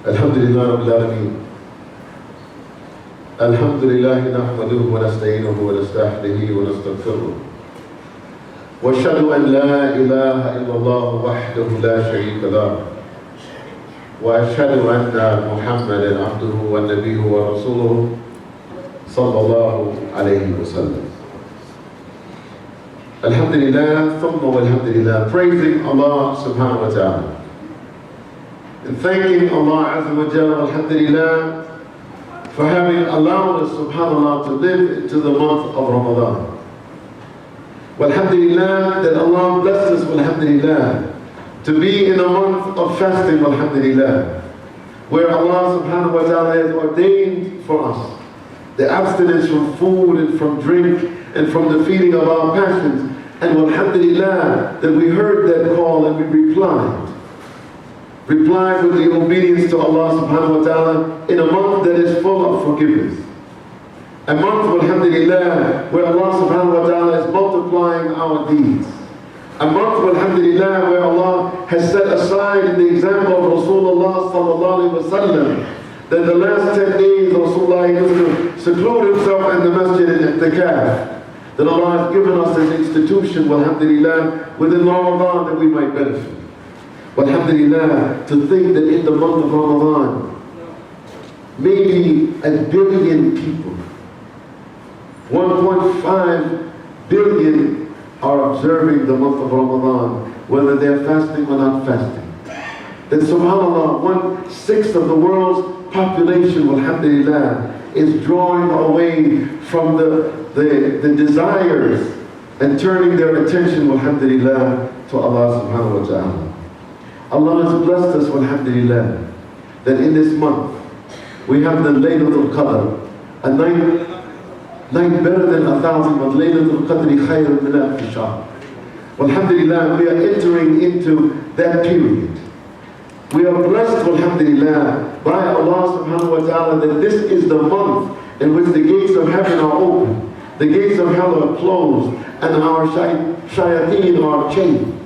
Alhamdulillah Rabbil Alameen. Alhamdulillah nahmaduhu wa nasta'inuhu wa nasta'hdihi wa nastaghfiruh. Wa ashhadu an la ilaha illallah wahdahu la sharika lah. Wa ashhadu anna Muhammadan abduhu wa nabiyuhu wa rasuluhu sallallahu alayhi wa sallam. Alhamdulillah, thumma walhamdulillah, praising Allah subhanahu wa ta'ala. And thanking Allah Azza wa Jalla, alhamdulillah, for having allowed us, subhanAllah, to live into the month of Ramadan. Walhamdulillah, that Allah blessed us, walhamdulillah, to be in a month of fasting, walhamdulillah, where Allah subhanahu wa ta'ala has ordained for us the abstinence from food and from drink and from the feeding of our passions. And alhamdulillah, that we heard that call and we replied with the obedience to Allah subhanahu wa ta'ala in a month that is full of forgiveness. A month, alhamdulillah, where Allah subhanahu wa ta'ala is multiplying our deeds. A month, alhamdulillah, where Allah has set aside in the example of Rasulullah sallallahu alayhi wa sallam, that the last 10 days Rasulullah used to seclude himself in the masjid in i'tikaf. That Allah has given us an institution, alhamdulillah, within Ramadan that we might benefit. Alhamdulillah, to think that in the month of Ramadan, maybe 1 billion people, 1.5 billion are observing the month of Ramadan, whether they're fasting or not fasting. That subhanAllah, 1/6 of the world's population, alhamdulillah, is drawing away from the desires and turning their attention, alhamdulillah, to Allah subhanahu wa ta'ala. Allah has blessed us, alhamdulillah, that in this month we have the Laylatul Qadr, a night better than 1,000, but Laylatul Qadri khayrun min alfi shahr. Alhamdulillah, we are entering into that period. We are blessed, alhamdulillah, by Allah subhanahu wa ta'ala that this is the month in which the gates of heaven are open, the gates of hell are closed, and our shayateen are chained.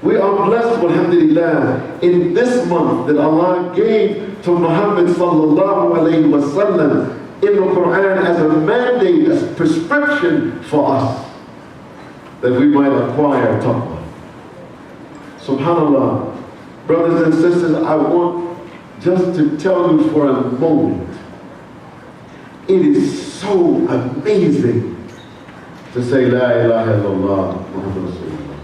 We are blessed, alhamdulillah, in this month that Allah gave to Muhammad sallallahu alayhi wa sallam in the Quran as a mandate, as a prescription for us, that we might acquire taqwa. Subhanallah. Brothers and sisters, I want just to tell you for a moment, it is so amazing to say La ilaha illallah Muhammad Rasulullah.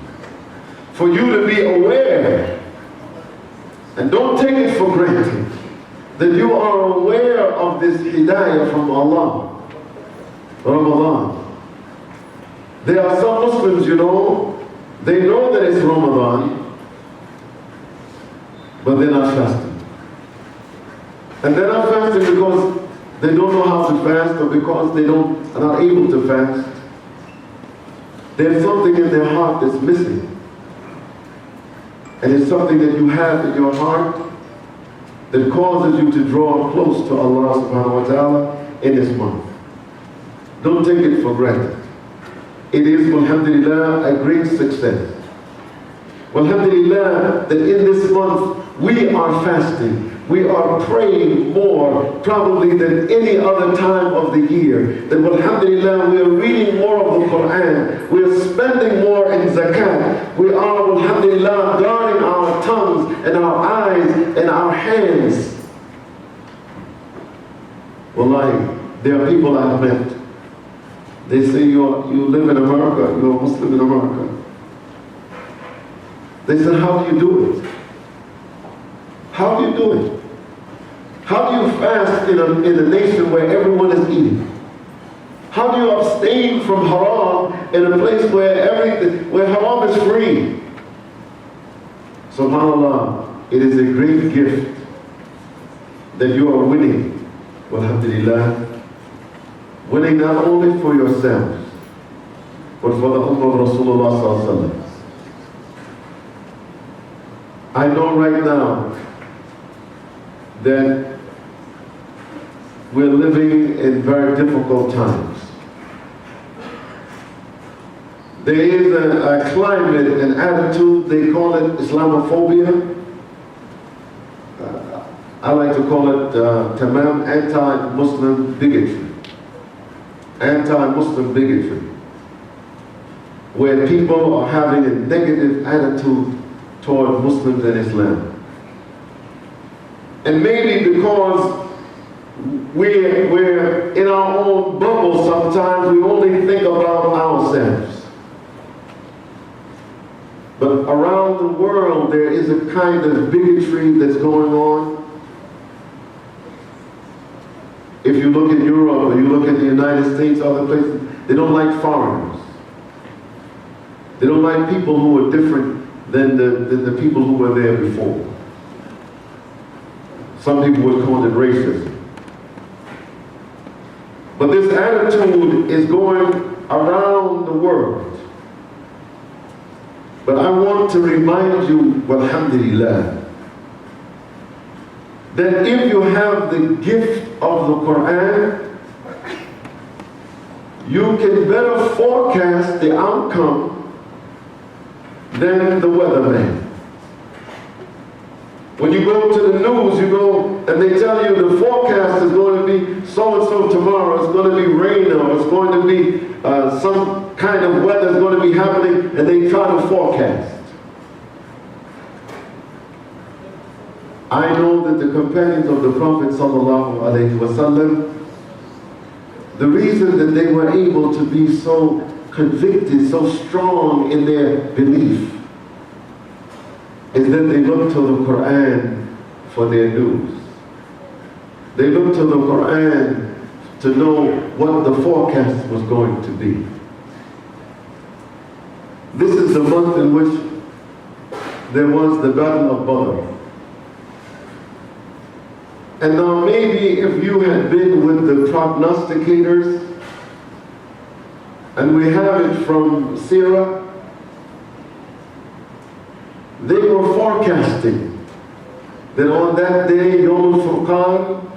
For you to be aware, and don't take it for granted, that you are aware of this hidayah from Allah, Ramadan. There are some Muslims, they know that it's Ramadan, but they're not fasting. And they're not fasting because they don't know how to fast or because they are not able to fast. There's something in their heart that's missing. And it's something that you have in your heart that causes you to draw close to Allah subhanahu wa ta'ala in this month. Don't take it for granted. It is, alhamdulillah, a great success. Alhamdulillah, that in this month we are fasting. We are praying more probably than any other time of the year. That alhamdulillah, we are reading more of the Quran. We are spending more in zakat. We are, alhamdulillah, guarding our tongues and our eyes and our hands. Wallahi, there are people I've met. They say you live in America, you're a Muslim in America. They said, how do you do it? How do you do it? How do you fast in a nation where everyone is eating? How do you abstain from haram in a place where haram is free? SubhanAllah, it is a great gift that you are winning, alhamdulillah, winning not only for yourselves, but for the Ummah of Rasulullah sallallahu alaihi wasallam. I know right now that we're living in very difficult times. There is a climate, an attitude, they call it Islamophobia. I like to call it tamam anti-Muslim bigotry. Anti-Muslim bigotry, where people are having a negative attitude toward Muslims and Islam. And maybe because we're in our own bubble sometimes, we only think about ourselves. But around the world, there is a kind of bigotry that's going on. If you look at Europe or you look at the United States, other places, they don't like foreigners. They don't like people who are different than the people who were there before. Some people would call it racism. But this attitude is going around the world. But I want to remind you, alhamdulillah, that if you have the gift of the Quran, you can better forecast the outcome than the weatherman. When you go to the news, you go and they tell you the forecast is going to be so-and-so tomorrow, it's going to be rain or it's going to be some kind of weather is going to be happening, and they try to forecast. I know that the companions of the Prophet ﷺ, the reason that they were able to be so convicted, so strong in their belief, is that they looked to the Quran for their news. They looked to the Quran to know what the forecast was going to be. This is the month in which there was the Battle of Badr. And now maybe if you had been with the prognosticators, and we have it from Sirah, they were forecasting that on that day, Yom al-Furqan,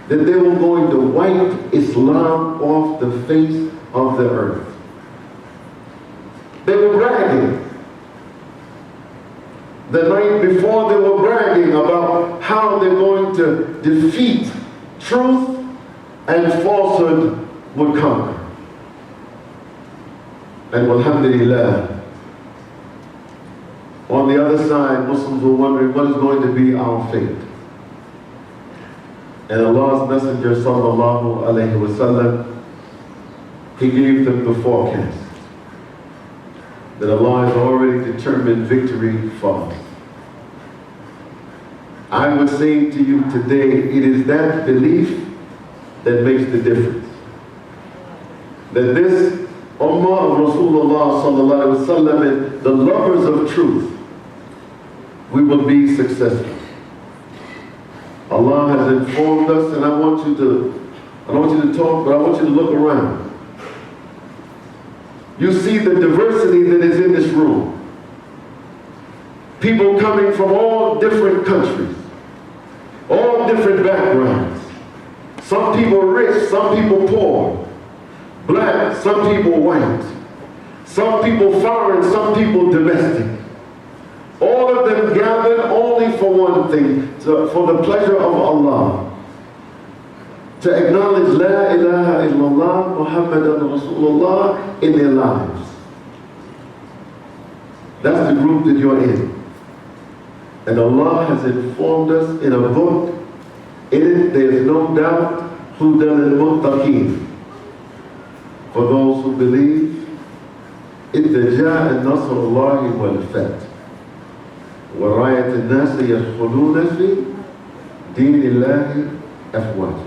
that they were going to wipe Islam off the face of the earth. They were bragging. The night before, they were bragging about how they're going to defeat truth and falsehood would conquer. And alhamdulillah, on the other side, Muslims were wondering what is going to be our fate. And Allah's Messenger sallallahu alayhi wa sallam, he gave them the forecast that Allah has already determined victory for us. I would say to you today, it is that belief that makes the difference. That this Ummah of Rasulullah sallallahu alayhi wa sallam and the lovers of truth, we will be successful. Allah has informed us, and I don't want you to talk, but I want you to look around. You see the diversity that is in this room. People coming from all different countries, all different backgrounds. Some people rich, some people poor, black, some people white, some people foreign, some people domestic. All of them gathered only for one thing, for the pleasure of Allah. To acknowledge La ilaha illallah Muhammadan Rasulullah in their lives. That's the group that you're in. And Allah has informed us in a book, in it there is no doubt, Hudan al-Muttaqeen. For those who believe, إِذَا جَاءَ نَصْرُ اللَّهِ وَالْفَتْحُ وَرَأَيْتَ النَّاسَ يَدْخُلُونَ فِي دِينِ اللَّهِ أَفْوَاجًا.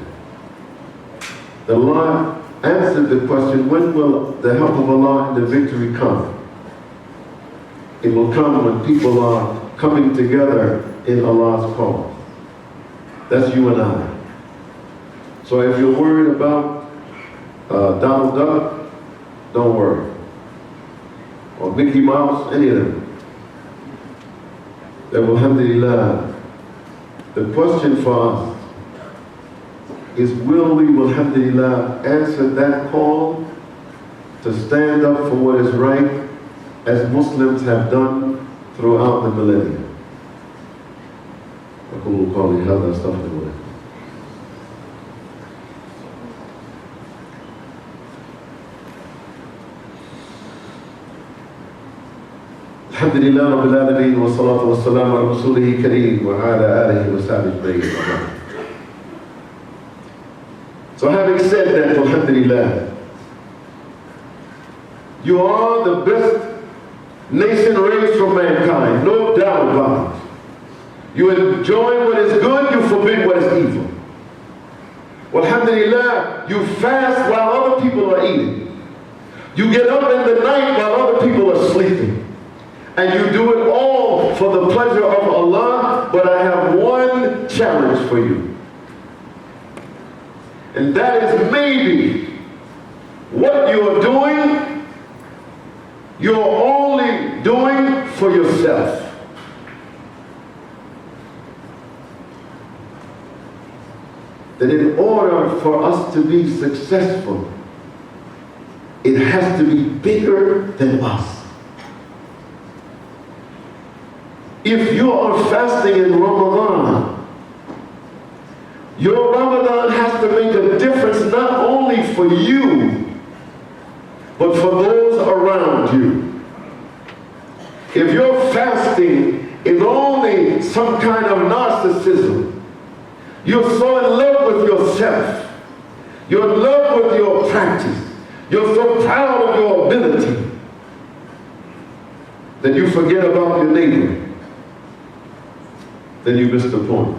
The Lord answered the question, when will the help of Allah and the victory come? It will come when people are coming together in Allah's cause. That's you and I. So if you're worried about Donald Duck, don't worry. Or Mickey Mouse, any of them. That alhamdulillah, the question for us is, will we, alhamdulillah, answer that call to stand up for what is right, as Muslims have done throughout the millennium? أقول قولي هذا أستغفر الله. الحمد لله رب العالمين والصلاة والسلام على رسوله الكريم وعلى آله وصحبه أجمعين. So having said that, alhamdulillah, you are the best nation raised from mankind, no doubt about it. You enjoy what is good, you forbid what is evil. Alhamdulillah, you fast while other people are eating. You get up in the night while other people are sleeping. And you do it all for the pleasure of Allah, but I have one challenge for you. And that is maybe what you are doing, you're only doing for yourself. That in order for us to be successful, it has to be bigger than us. If you are fasting in Ramadan, your Ramadan has to make a difference not only for you, but for those around you. If your fasting is only some kind of narcissism, you're so in love with yourself, you're in love with your practice, you're so proud of your ability, that you forget about your neighbor, then you miss the point.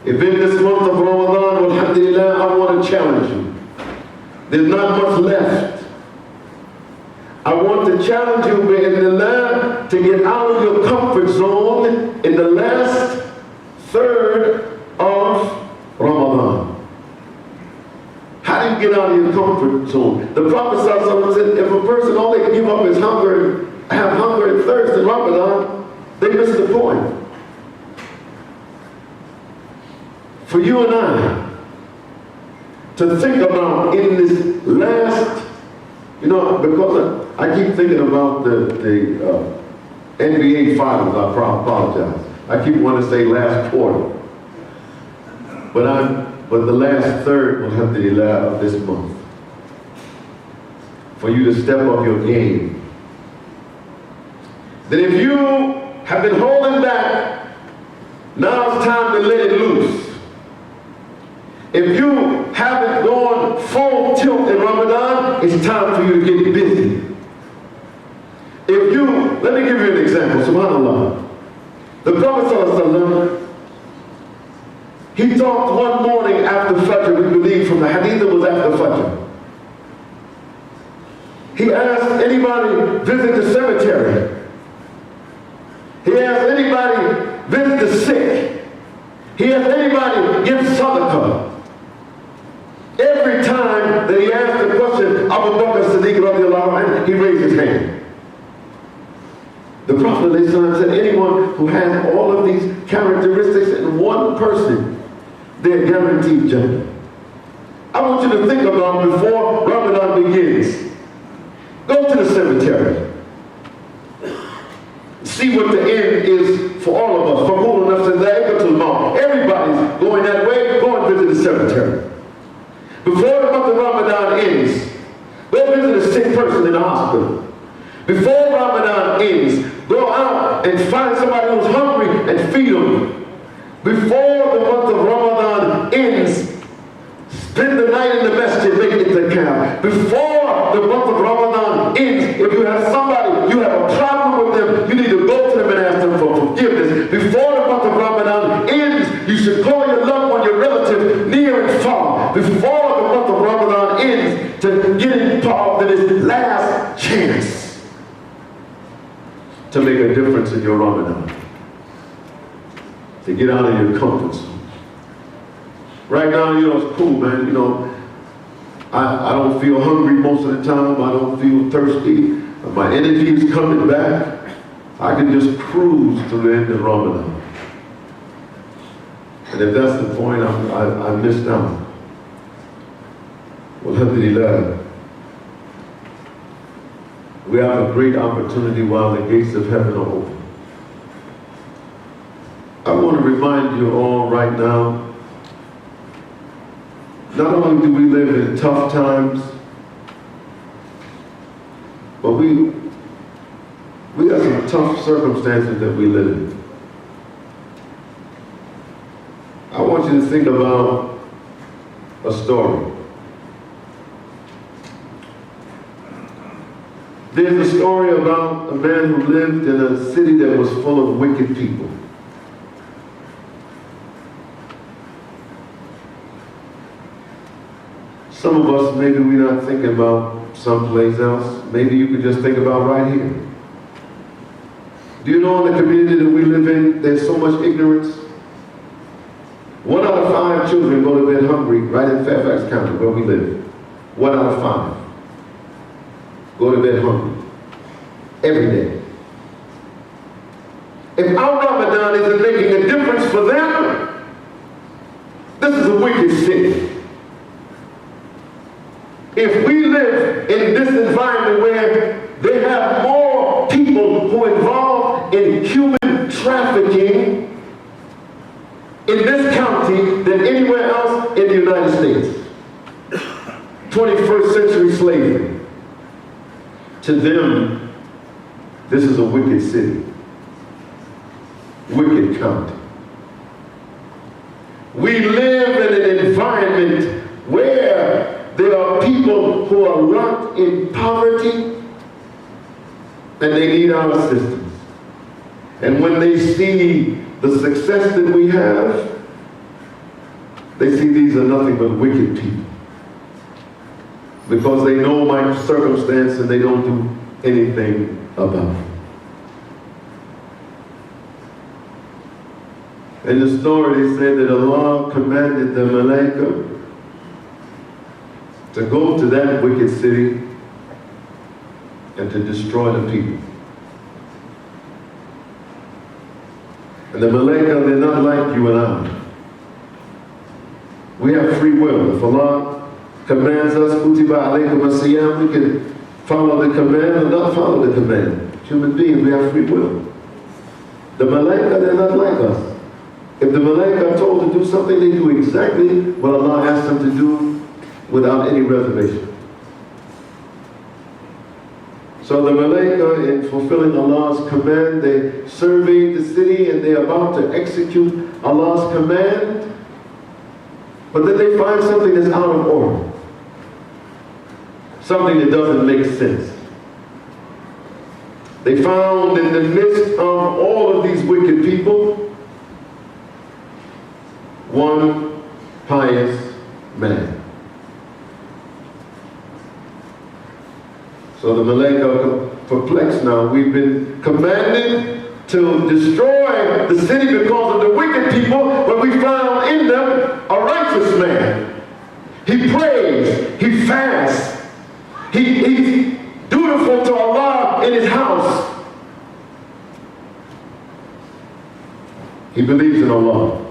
If in this month of Ramadan, alhamdulillah, I want to challenge you. There's not much left. I want to challenge you bi'idhnillah to get out of your comfort zone in the last third of Ramadan. How do you get out of your comfort zone? The Prophet said, if a person all they can give up is hunger, have hunger and thirst in Ramadan, they miss the point. For you and I to think about in this last, because I keep thinking about the NBA finals, I apologize. I keep wanting to say last quarter. But the last third, alhamdulillah, of this month. For you to step up your game. That if you have been holding back, now it's time to let it loose. If you haven't gone full tilt in Ramadan, it's time for you to get busy. Let me give you an example, subhanAllah. The Prophet ﷺ, he talked one morning after Fajr, we believe from the hadith it was after Fajr. He asked anybody visit the cemetery. He asked anybody visit the sick. He asked anybody give sadaqah. Every time that he asked the question, Abu Bakr Siddiq radiallahu anhu, he raised his hand. The Prophet said, anyone who has all of these characteristics in one person, they're guaranteed Jannah. I want you to think about before Ramadan begins. Go to the cemetery. See what the end is for all of us. Everybody's going that way, go and visit the cemetery. Before the month of Ramadan ends, go visit a sick person in the hospital. Before Ramadan ends, go out and find somebody who's hungry and feed them. Before the month of Ramadan ends, spend the night in the masjid, make it the camp. Before the month of Ramadan ends, if you have somebody, you have a problem with them, you need to go to them and ask them for forgiveness. Before the month of Ramadan ends, you should call your loved one, your relative, near and far. Before the month of Ramadan ends, to get involved in this last chance to make a difference in your Ramadan. To get out of your comfort zone. Right now, it's cool, man. I don't feel hungry most of the time. I don't feel thirsty. My energy is coming back. I can just cruise to the end of Ramadan. And if that's the point, I missed out. Well, alhamdulillah, we have a great opportunity while the gates of heaven are open I want to remind you all right now, not only do we live in tough times, but we have some tough circumstances that we live in. I want you to think about a story. There's a story about a man who lived in a city that was full of wicked people. Some of us, maybe we're not thinking about someplace else. Maybe you could just think about right here. Do you know in the community that we live in, there's so much ignorance? 1 out of 5 children go to bed hungry right in Fairfax County, where we live. 1 out of 5 go to bed hungry every day. If our Ramadan isn't making a difference for them, this is a wicked city. If we live in this environment where they have more people who are involved in human trafficking in this county than anywhere else in the United States. 21st century slavery. To them, this is a wicked city. Wicked county. We live in an environment where there are people who are locked in poverty and they need our assistance. And when they see the success that we have, they see these are nothing but wicked people. Because they know my circumstance and they don't do anything about it. In the story, they say that Allah commanded the Malaika to go to that wicked city and to destroy the people. And the Malaika, they're not like you and I. We have free will. If Allah commands us, Kutiba alaykum as-siyam, we can follow the command or not follow the command. Human beings, we have free will. The Malaika, they're not like us. If the Malaika are told to do something, they do exactly what Allah asked them to do without any reservation. So the Malaika, in fulfilling Allah's command, they surveyed the city and they're about to execute Allah's command, but then they find something that's out of order. Something that doesn't make sense. They found in the midst of all of these wicked people, one pious man. So the Malaika are perplexed now. We've been commanded to destroy the city because of the wicked people, but we found in them a righteous man. He prays, he fasts, he's dutiful to Allah in his house. He believes in Allah.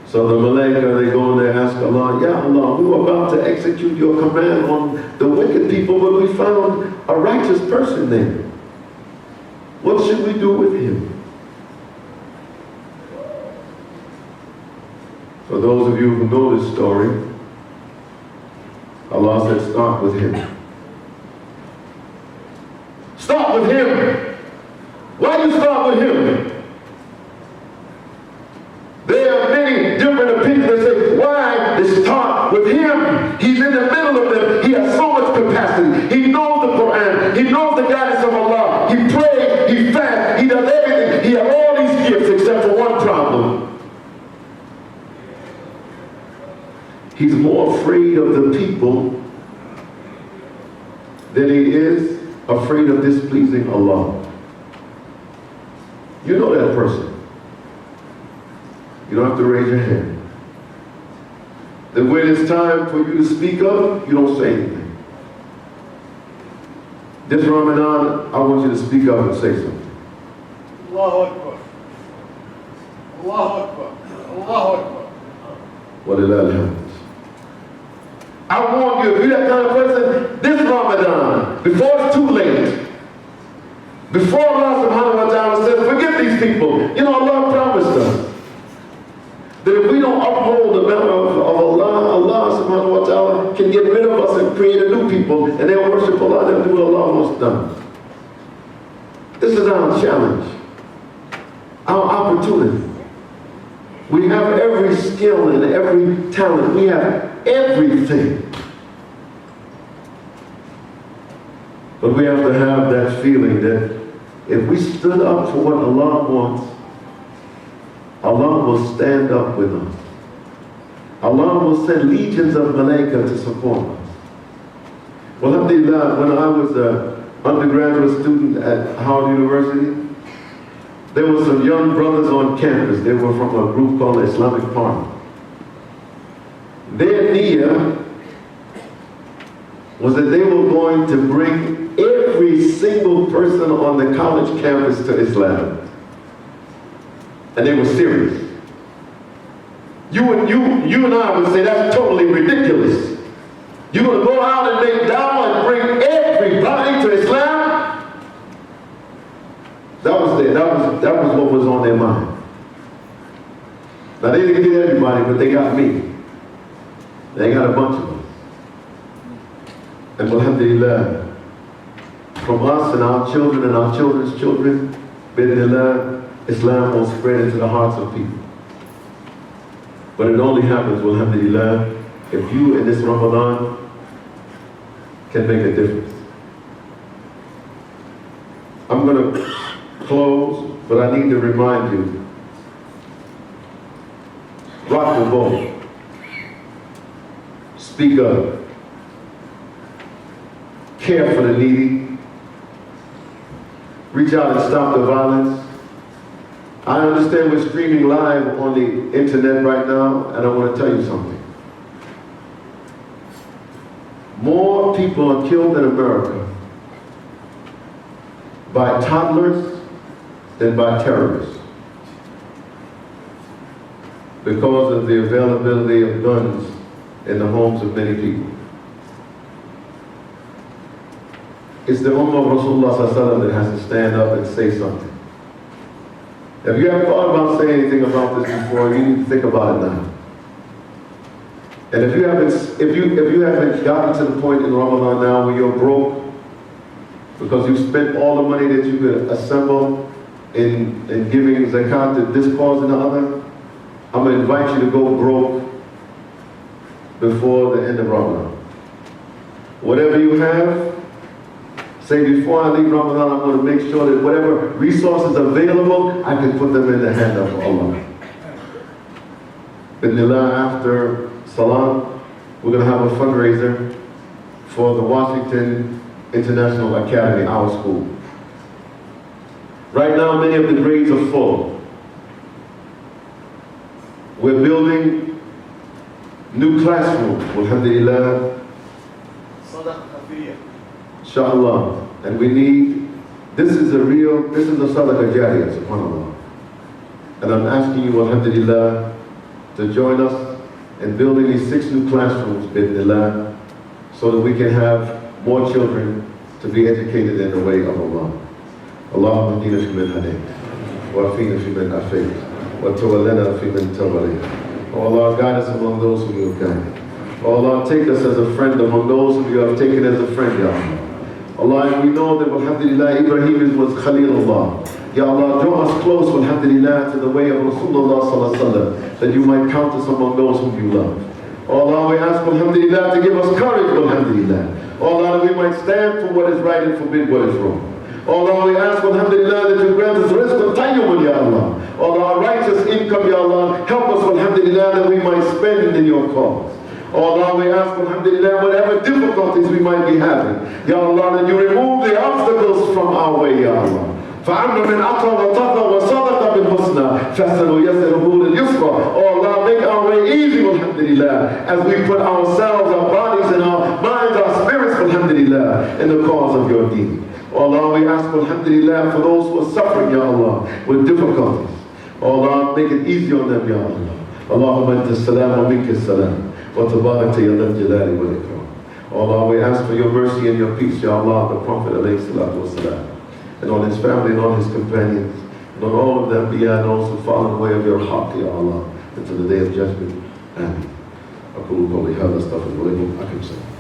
So the Malaika, they go and they ask Allah, Ya Allah, we were about to execute your command on the wicked people, but we found a righteous person there. What should we do with him? For those of you who know this story, Allah said, start with him. Start with him. Why do you start with him? There are many different opinions that say, why they start with him? He's in the middle of them. He has so much capacity. He knows the Quran. He knows the guidance of Allah. He prays. He fasts. He does everything. He has all these gifts except for one problem. He's more afraid of the people than he is afraid of displeasing Allah. You know that person. You don't have to raise your hand. Then when it's time for you to speak up, you don't say anything. This Ramadan, I want you to speak up and say something. Allahu Akbar. Allahu Akbar. Allahu Akbar. What did that happen? I warn you, if you're that kind of person, this Ramadan, before it's too late, before Allah subhanahu wa ta'ala says, forget these and they'll worship Allah, they'll do what Allah wants done. This is our challenge, our opportunity. We have every skill and every talent. We have everything. But we have to have that feeling that if we stood up for what Allah wants, Allah will stand up with us. Allah will send legions of malaika to support us. Well, alhamdulillah, when I was an undergraduate student at Howard University, there were some young brothers on campus. They were from a group called the Islamic Party. Their niyyah was that they were going to bring every single person on the college campus to Islam. And they were serious. You and I would say that's totally ridiculous. You're going to go out and make dawah and bring everybody to Islam? That was what was on their mind. Now they didn't get everybody, but they got me. They got a bunch of us. And alhamdulillah, from us and our children and our children's children, bi'idhnillah, Islam will spread into the hearts of people. But it only happens, alhamdulillah, if you in this Ramadan can make a difference. I'm going to close, but I need to remind you, rock the boat, speak up, care for the needy, reach out and stop the violence. I understand we're streaming live on the internet right now, and I want to tell you something. More people are killed in America by toddlers than by terrorists because of the availability of guns in the homes of many people. It's the Ummah of Rasulullah that has to stand up and say something. If you haven't thought about saying anything about this before, you need to think about it now. And if you haven't gotten to the point in Ramadan now where you're broke because you spent all the money that you could assemble in giving zakat to this cause and the other, I'm going to invite you to go broke before the end of Ramadan. Whatever you have, say before I leave Ramadan, I'm going to make sure that whatever resources available, I can put them in the hand of Allah. Bismillah, after Salah, we're going to have a fundraiser for the Washington International Academy, our school. Right now, many of the grades are full. We're building new classrooms, alhamdulillah, inshallah. And we need, this is a sadaqah jariyah, subhanAllah. And I'm asking you, alhamdulillah, to join us in building these 6 new classrooms, bi'idhnillah, so that we can have more children to be educated in the way of Allah. Allahumma hdina fi man hadayt, wa afina fi man afayt, wa tawallana fi man tawallayt. Oh Allah, guide us among those whom you have guided. Oh Allah, take us as a friend among those whom you have taken as a friend, Ya Allah. Allah, and we know that, alhamdulillah, Ibrahim was Khalilullah. Ya Allah, draw us close, alhamdulillah, to the way of Rasulullah sallallahu alaihi wasallam, that you might count us among those whom you love. Oh Allah, we ask, alhamdulillah, to give us courage, alhamdulillah. Oh Allah, that we might stand for what is right and forbid what is wrong. Oh Allah, we ask, alhamdulillah, that you grant us rizq of tayyumun, Ya Allah. Oh Allah, righteous income, Ya Allah, help us, alhamdulillah, that we might spend it in your cause. Oh Allah, we ask, alhamdulillah, whatever difficulties we might be having, Ya Allah, that you remove the obstacles from our way, Ya Allah. فَعَمْنَ مِنْ أَقْرَى وَطَقَى وَصَدَقَ بِالْحُسْنَى فَسَنُيَسِّرُهُ لِلْيُسْرَى. Oh Allah, make our way easy, alhamdulillah, as we put ourselves, our bodies and our minds, our spirits, alhamdulillah, in the cause of your deen. Oh Allah, we ask, alhamdulillah, for those who are suffering, Ya Allah, with difficulties. Oh Allah, make it easy on them, Ya Allah. Allahumma anta as-salam wa minka as-salam. وَتَبَارَكْتَ يَا ذَا الْجَلَالِ وَالْإِكْرَامِ. Oh Allah, we ask for your mercy and your peace, Ya Allah, the Prophet alayhi salatu wasalam, and on his family and on his companions, and on all of them, and those who follow the way of your haqq, Ya Allah, until the day of judgment. Amen. أقول قولي هذا استغفر الله لكم.